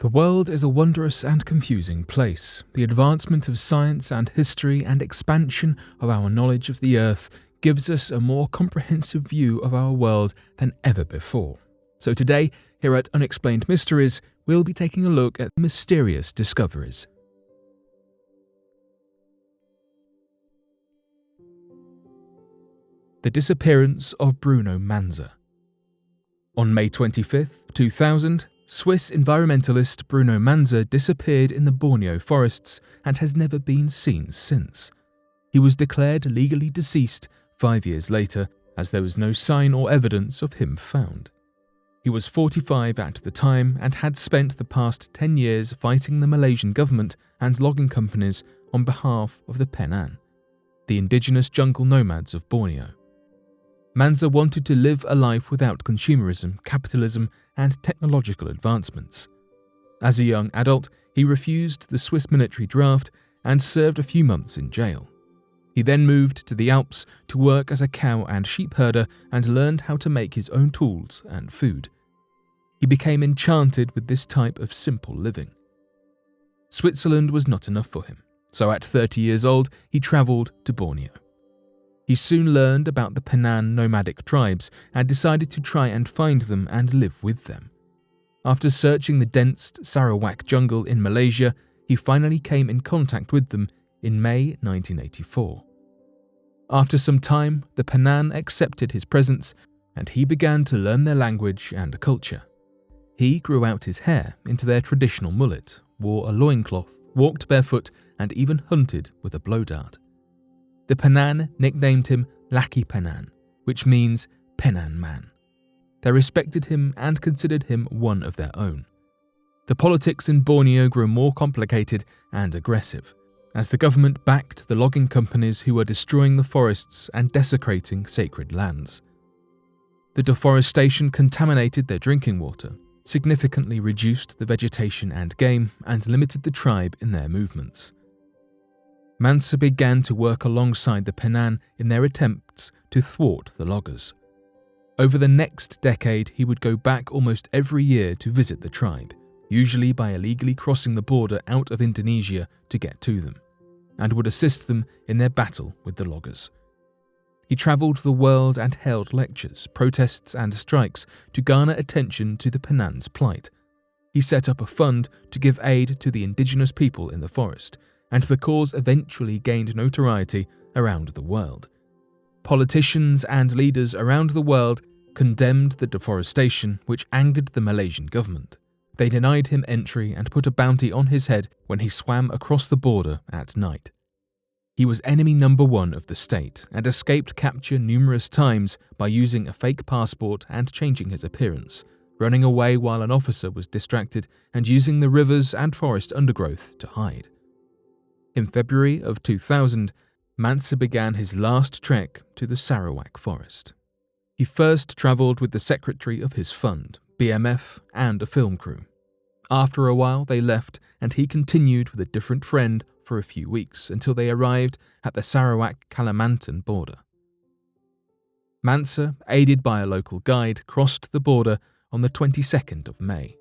The world is a wondrous and confusing place. The advancement of science and history and expansion of our knowledge of the Earth gives us a more comprehensive view of our world than ever before. So today, here at Unexplained Mysteries, we'll be taking a look at mysterious discoveries. The disappearance of Bruno Manza. On May 25, 2000, Swiss environmentalist Bruno Manza disappeared in the Borneo forests and has never been seen since. He was declared legally deceased 5 years later, as there was no sign or evidence of him found. He was 45 at the time and had spent the past 10 years fighting the Malaysian government and logging companies on behalf of the Penan, the indigenous jungle nomads of Borneo. Manza wanted to live a life without consumerism, capitalism, and technological advancements. As a young adult, he refused the Swiss military draft and served a few months in jail. He then moved to the Alps to work as a cow and sheep herder and learned how to make his own tools and food. He became enchanted with this type of simple living. Switzerland was not enough for him, so at 30 years old, he travelled to Borneo. He soon learned about the Penan nomadic tribes and decided to try and find them and live with them. After searching the dense Sarawak jungle in Malaysia, he finally came in contact with them in May 1984. After some time, the Penan accepted his presence and he began to learn their language and culture. He grew out his hair into their traditional mullet, wore a loincloth, walked barefoot, and even hunted with a blow dart. The Penan nicknamed him Laki Penan, which means Penan man. They respected him and considered him one of their own. The politics in Borneo grew more complicated and aggressive, as the government backed the logging companies who were destroying the forests and desecrating sacred lands. The deforestation contaminated their drinking water, significantly reduced the vegetation and game, and limited the tribe in their movements. Manza began to work alongside the Penan in their attempts to thwart the loggers. Over the next decade, he would go back almost every year to visit the tribe, usually by illegally crossing the border out of Indonesia to get to them, and would assist them in their battle with the loggers. He travelled the world and held lectures, protests and strikes to garner attention to the Penan's plight. He set up a fund to give aid to the indigenous people in the forest, and the cause eventually gained notoriety around the world. Politicians and leaders around the world condemned the deforestation, which angered the Malaysian government. They denied him entry and put a bounty on his head when he swam across the border at night. He was enemy number one of the state and escaped capture numerous times by using a fake passport and changing his appearance, running away while an officer was distracted and using the rivers and forest undergrowth to hide. In February of 2000, Manza began his last trek to the Sarawak forest. He first travelled with the secretary of his fund, BMF, and a film crew. After a while, they left, and he continued with a different friend for a few weeks until they arrived at the Sarawak-Kalimantan border. Manza, aided by a local guide, crossed the border on the 22nd of May.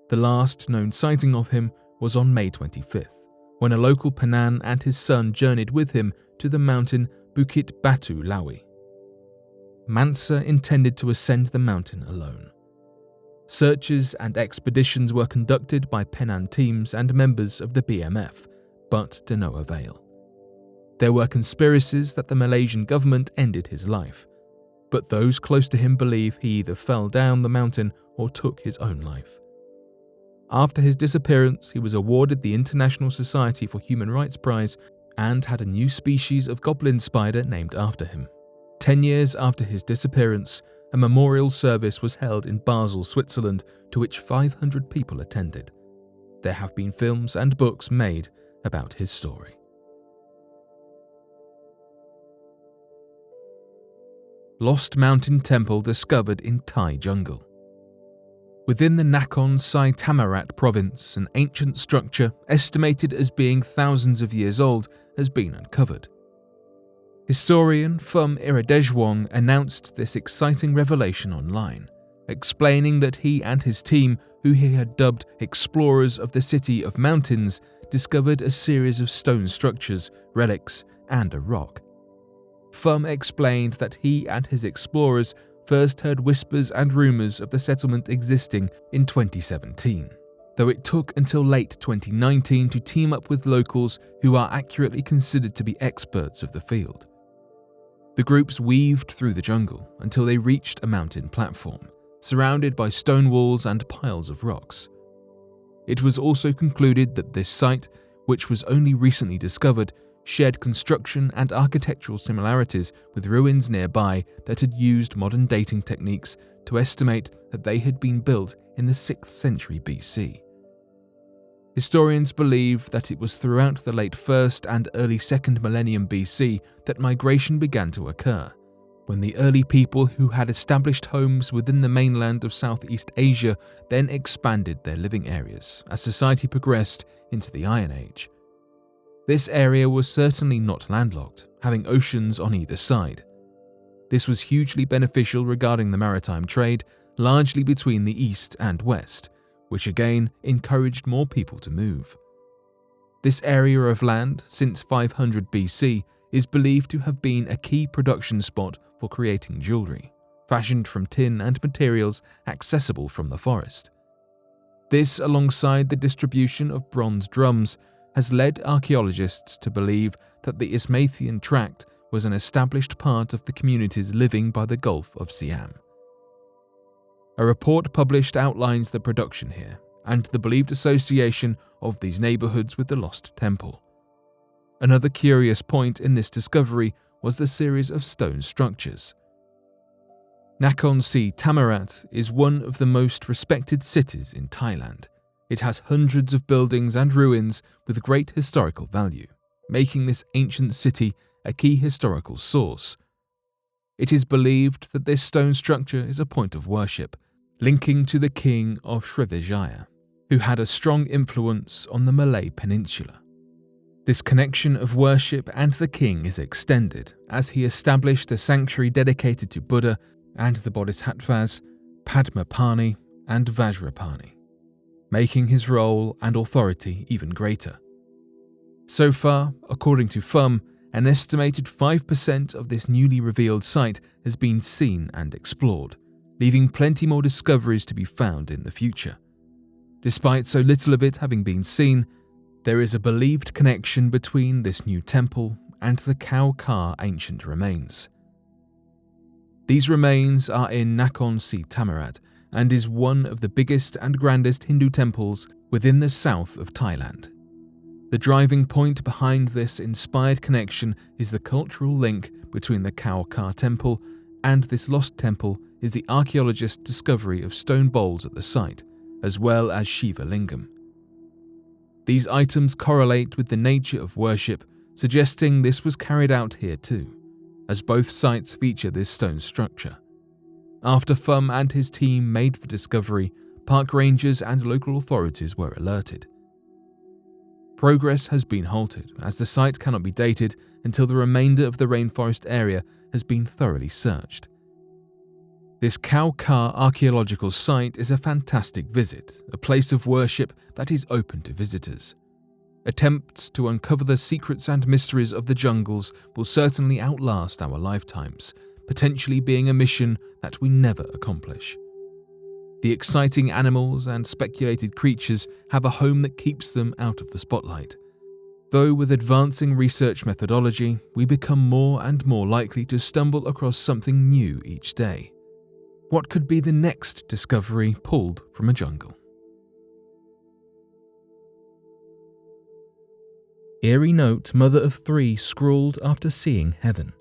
The last known sighting of him was on May 25th. When a local Penan and his son journeyed with him to the mountain Bukit Batu Lawi. Manza intended to ascend the mountain alone. Searches and expeditions were conducted by Penan teams and members of the BMF, but to no avail. There were conspiracies that the Malaysian government ended his life, but those close to him believe he either fell down the mountain or took his own life. After his disappearance, he was awarded the International Society for Human Rights Prize and had a new species of goblin spider named after him. 10 years after his disappearance, a memorial service was held in Basel, Switzerland, to which 500 people attended. There have been films and books made about his story. Lost Mountain Temple discovered in Thai jungle. Within the Nakhon Sai Thammarat province, an ancient structure estimated as being thousands of years old has been uncovered. Historian Phum Iradejwong announced this exciting revelation online, explaining that he and his team who he had dubbed explorers of the City of Mountains, discovered a series of stone structures, relics, and a rock. Fum explained that he and his explorers first heard whispers and rumours of the settlement existing in 2017, though it took until late 2019 to team up with locals who are accurately considered to be experts of the field. The groups weaved through the jungle until they reached a mountain platform, surrounded by stone walls and piles of rocks. It was also concluded that this site, which was only recently discovered, shared construction and architectural similarities with ruins nearby that had used modern dating techniques to estimate that they had been built in the 6th century BC. Historians believe that it was throughout the late 1st and early 2nd millennium BC that migration began to occur, when the early people who had established homes within the mainland of Southeast Asia then expanded their living areas as society progressed into the Iron Age. This area was certainly not landlocked, having oceans on either side. This was hugely beneficial regarding the maritime trade, largely between the east and west, which again encouraged more people to move. This area of land, since 500 BC, is believed to have been a key production spot for creating jewellery, fashioned from tin and materials accessible from the forest. This, alongside the distribution of bronze drums, has led archaeologists to believe that the Isthmian Tract was an established part of the communities living by the Gulf of Siam. A report published outlines the production here and the believed association of these neighbourhoods with the Lost Temple. Another curious point in this discovery was the series of stone structures. Nakhon Si Thammarat is one of the most respected cities in Thailand. It has hundreds of buildings and ruins with great historical value, making this ancient city a key historical source. It is believed that this stone structure is a point of worship, linking to the king of Srivijaya, who had a strong influence on the Malay Peninsula. This connection of worship and the king is extended as he established a sanctuary dedicated to Buddha and the bodhisattvas Padmapani and Vajrapani, making his role and authority even greater. So far, according to Fum, an estimated 5% of this newly revealed site has been seen and explored, leaving plenty more discoveries to be found in the future. Despite so little of it having been seen, there is a believed connection between this new temple and the Khao Kar ancient remains. These remains are in Nakhon Si Thammarat and is one of the biggest and grandest Hindu temples within the south of Thailand. The driving point behind this inspired connection is the cultural link between the Khao Kar temple and this lost temple is the archaeologist's discovery of stone bowls at the site, as well as Shiva Lingam. These items correlate with the nature of worship, suggesting this was carried out here too, as both sites feature this stone structure. After Fum and his team made the discovery, park rangers and local authorities were alerted. Progress has been halted as the site cannot be dated until the remainder of the rainforest area has been thoroughly searched. This Khao Kar archaeological site is a fantastic visit, a place of worship that is open to visitors. Attempts to uncover the secrets and mysteries of the jungles will certainly outlast our lifetimes, potentially being a mission that we never accomplish. The exciting animals and speculated creatures have a home that keeps them out of the spotlight. Though with advancing research methodology, we become more and more likely to stumble across something new each day. What could be the next discovery pulled from a jungle? Eerie note mother of 3 scrawled after seeing heaven.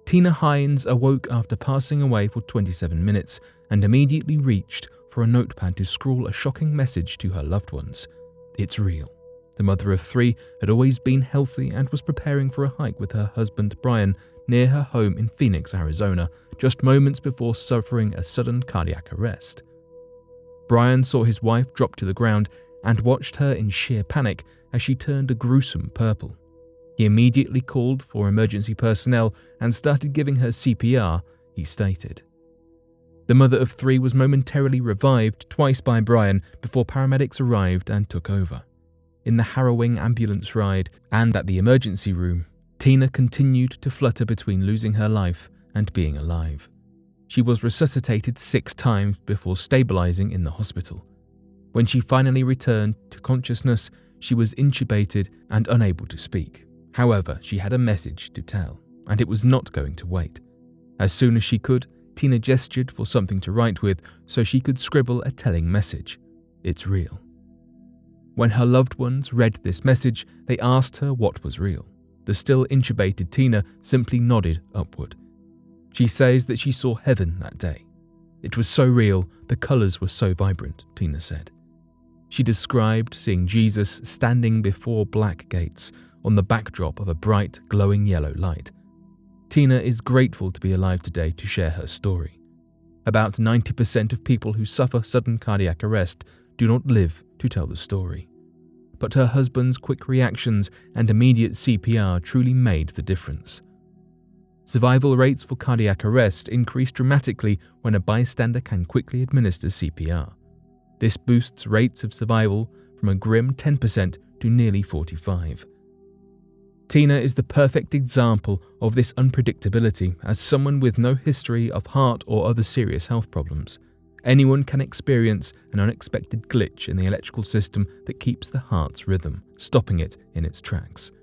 Tina Hines awoke after passing away for 27 minutes and immediately reached for a notepad to scrawl a shocking message to her loved ones. It's real. The mother of 3 had always been healthy and was preparing for a hike with her husband Brian near her home in Phoenix, Arizona, just moments before suffering a sudden cardiac arrest. Brian saw his wife drop to the ground and watched her in sheer panic as she turned a gruesome purple. He immediately called for emergency personnel and started giving her CPR, he stated. The mother of 3 was momentarily revived twice by Brian before paramedics arrived and took over. In the harrowing ambulance ride and at the emergency room, Tina continued to flutter between losing her life and being alive. She was resuscitated 6 times before stabilizing in the hospital. When she finally returned to consciousness, she was intubated and unable to speak. However, she had a message to tell, and it was not going to wait. As soon as she could, Tina gestured for something to write with so she could scribble a telling message. It's real. When her loved ones read this message, they asked her what was real. The still intubated Tina simply nodded upward. She says that she saw heaven that day. It was so real, the colours were so vibrant, Tina said. She described seeing Jesus standing before black gates on the backdrop of a bright, glowing yellow light. Tina is grateful to be alive today to share her story. About 90% of people who suffer sudden cardiac arrest do not live to tell the story. But her husband's quick reactions and immediate CPR truly made the difference. Survival rates for cardiac arrest increase dramatically when a bystander can quickly administer CPR. This boosts rates of survival from a grim 10% to nearly 45%. Tina is the perfect example of this unpredictability as someone with no history of heart or other serious health problems. Anyone can experience an unexpected glitch in the electrical system that keeps the heart's rhythm, stopping it in its tracks.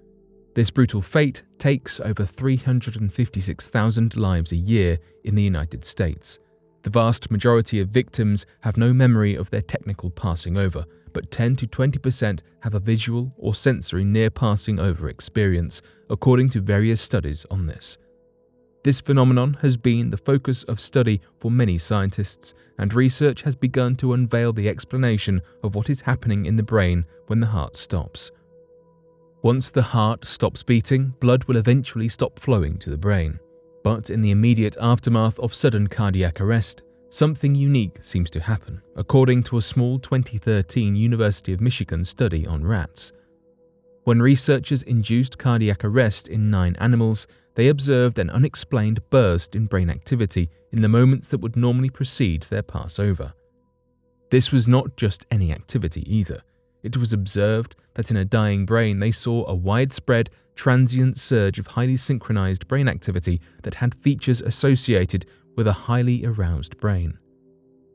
This brutal fate takes over 356,000 lives a year in the United States. The vast majority of victims have no memory of their technical passing over, but 10 to 20% have a visual or sensory near passing over experience, according to various studies on this. This phenomenon has been the focus of study for many scientists, and research has begun to unveil the explanation of what is happening in the brain when the heart stops. Once the heart stops beating, blood will eventually stop flowing to the brain. But in the immediate aftermath of sudden cardiac arrest, something unique seems to happen, according to a small 2013 University of Michigan study on rats. When researchers induced cardiac arrest in 9 animals, they observed an unexplained burst in brain activity in the moments that would normally precede their passover. This was not just any activity either. It was observed that in a dying brain they saw a widespread, transient surge of highly synchronized brain activity that had features associated with a highly aroused brain.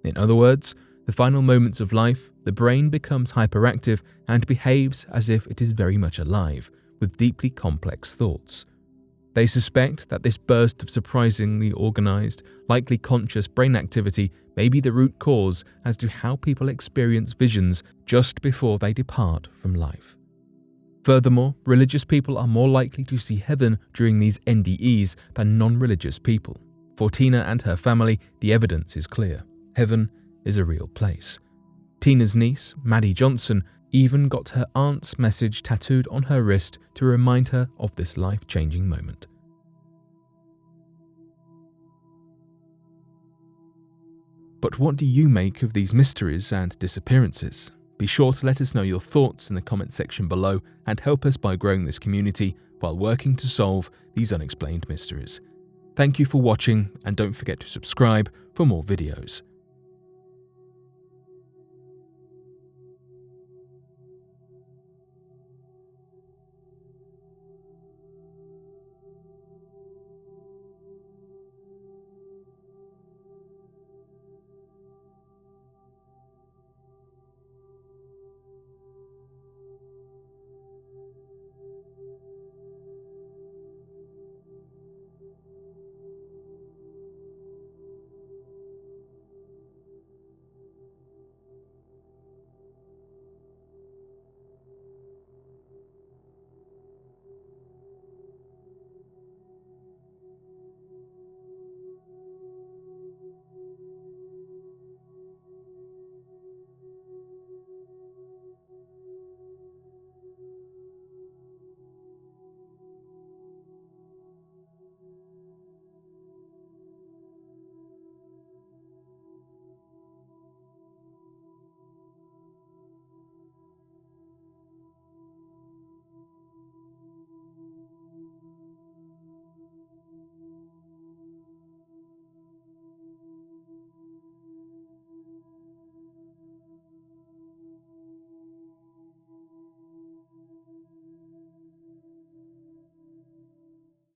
In other words, the final moments of life, the brain becomes hyperactive and behaves as if it is very much alive, with deeply complex thoughts. They suspect that this burst of surprisingly organized, likely conscious brain activity may be the root cause as to how people experience visions just before they depart from life. Furthermore, religious people are more likely to see heaven during these NDEs than non-religious people. For Tina and her family, the evidence is clear. Heaven is a real place. Tina's niece, Maddie Johnson, even got her aunt's message tattooed on her wrist to remind her of this life-changing moment. But what do you make of these mysteries and disappearances? Be sure to let us know your thoughts in the comment section below and help us by growing this community while working to solve these unexplained mysteries. Thank you for watching, and don't forget to subscribe for more videos.